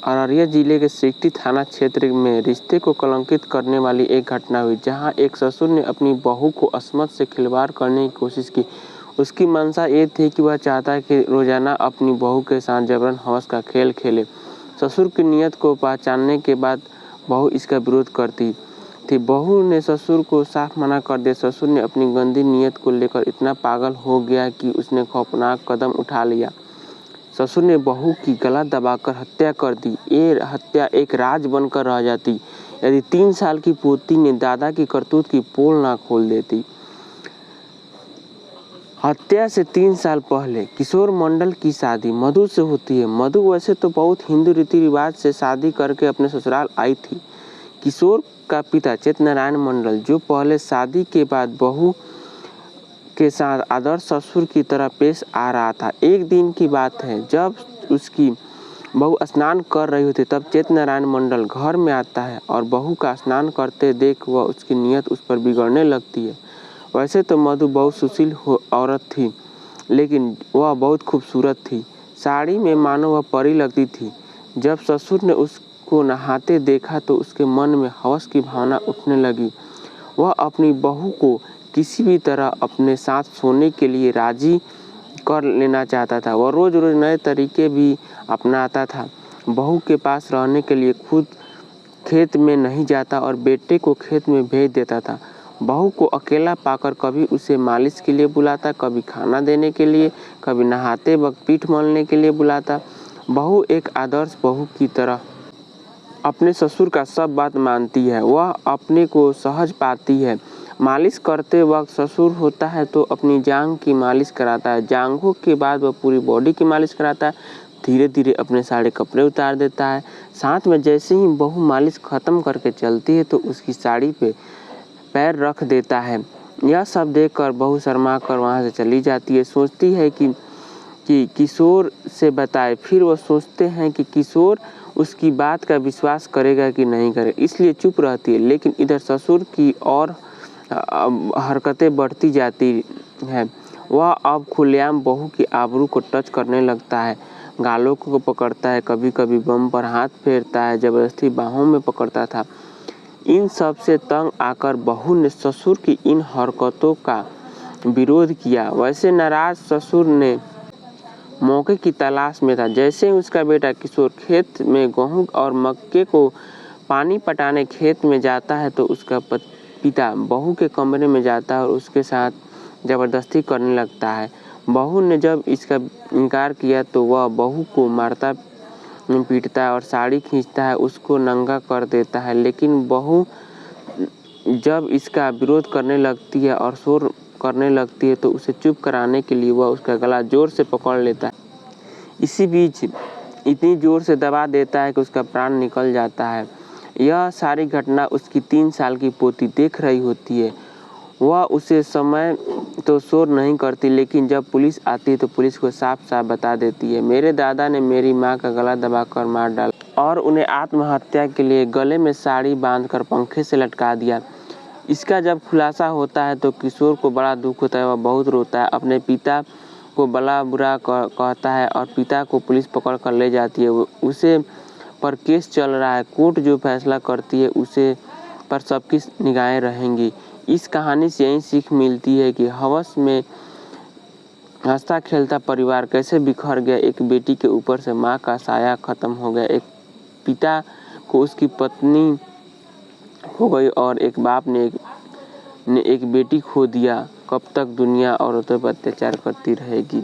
अररिया जिले के सिकटी थाना क्षेत्र में रिश्ते को कलंकित करने वाली एक घटना हुई, जहां एक ससुर ने अपनी बहू को असमत से खिलवाड़ करने की कोशिश की। उसकी मंशा ये थी कि वह चाहता कि रोजाना अपनी बहू के साथ जबरन हवस का खेल खेले। ससुर की नीयत को पहचानने के बाद बहू इसका विरोध करती थी। बहू ने ससुर को साफ मना कर दिया। ससुर ने अपनी गंदी नीयत को लेकर इतना पागल हो गया कि उसने खौफनाक कदम उठा लिया। ससुर ने बहू की गला दबाकर हत्या कर दी। ये हत्या एक राज बनकर रह जाती यदि 3 साल की पोती ने दादा की करतूत की पोल ना खोल देती। हत्या से 3 साल पहले किशोर मंडल की शादी मधु से होती है। मधु वैसे तो बहुत हिंदू रीति रिवाज से शादी करके अपने ससुराल आई थी। किशोर का पिता चेतनारायण मंडल, जो पहले शादी के बाद बहू के साथ आदर्श ससुर की तरह पेश आ रहा था। एक दिन की बात है, जब उसकी बहू स्नान कर रही होती तब चेतनारायण मंडल घर में आता है और बहू का स्नान करते देख वह उसकी नीयत उस पर बिगड़ने लगती है। वैसे तो मधु बहुत सुशील औरत थी, लेकिन वह बहुत खूबसूरत थी। साड़ी में मानो वह परी लगती थी। जब ससुर ने उसको नहाते देखा तो उसके मन में हवस की भावना उठने लगी। वह अपनी बहू को किसी भी तरह अपने साथ सोने के लिए राजी कर लेना चाहता था। वह रोज रोज नए तरीके भी अपनाता था। बहू के पास रहने के लिए खुद खेत में नहीं जाता और बेटे को खेत में भेज देता था। बहू को अकेला पाकर कभी उसे मालिश के लिए बुलाता, कभी खाना देने के लिए, कभी नहाते वक्त पीठ मलने के लिए बुलाता। बहू एक आदर्श बहू की तरह अपने ससुर का सब बात मानती है। वह अपने को सहज पाती है। मालिश करते वक्त ससुर होता है तो अपनी जांघ की मालिश कराता है। जांघों के बाद वह पूरी बॉडी की मालिश कराता है। धीरे धीरे अपने सारे कपड़े उतार देता है। साथ में जैसे ही बहू मालिश खत्म करके चलती है तो उसकी साड़ी पे पैर रख देता है। यह सब देखकर बहू शर्मा कर वहाँ से चली जाती है। सोचती है कि किशोर से बताए। फिर वह सोचते हैं कि किशोर उसकी बात का विश्वास करेगा कि नहीं करे, इसलिए चुप रहती है। लेकिन इधर ससुर की और हरकतें बढ़ती जाती है। वह अब खुलेआम बहू की आबरू को टच करने लगता है। गालों को पकड़ता है, कभी कभी बम पर हाथ फेरता है, जबरदस्ती बाहों में पकड़ता था। इन सब से तंग आकर बहू ने ससुर की इन हरकतों का विरोध किया। वैसे नाराज ससुर ने मौके की तलाश में था। जैसे ही उसका बेटा किशोर खेत में गेहूं और मक्के को पानी पटाने खेत में जाता है तो उसका पिता बहू के कमरे में जाता है और उसके साथ ज़बरदस्ती करने लगता है। बहू ने जब इसका इनकार किया तो वह बहू को मारता पीटता है और साड़ी खींचता है, उसको नंगा कर देता है। लेकिन बहू जब इसका विरोध करने लगती है और शोर करने लगती है तो उसे चुप कराने के लिए वह उसका गला जोर से पकड़ लेता है। इसी बीच इतनी जोर से दबा देता है कि उसका प्राण निकल जाता है। यह सारी घटना उसकी 3 साल की पोती देख रही होती है। वह उसे समय तो शोर नहीं करती, लेकिन जब पुलिस आती है तो पुलिस को साफ साफ बता देती है, मेरे दादा ने मेरी माँ का गला दबाकर मार डाला और उन्हें आत्महत्या के लिए गले में साड़ी बांधकर पंखे से लटका दिया। इसका जब खुलासा होता है तो किशोर को बड़ा दुख होता है। वह बहुत रोता है, अपने पिता को बड़ा बुरा कहता है और पिता को पुलिस पकड़ कर ले जाती है। उसे पर केस चल रहा है। कोर्ट जो फैसला करती है उसे पर सबकी निगाहें रहेंगी। इस कहानी से यही सीख मिलती है कि हवस में हंसता खेलता परिवार कैसे बिखर गया। एक बेटी के ऊपर से माँ का साया खत्म हो गया, एक पिता को उसकी पत्नी हो गई और एक बाप ने एक बेटी खो दिया। कब तक दुनिया औरतों पर अत्याचार करती रहेगी।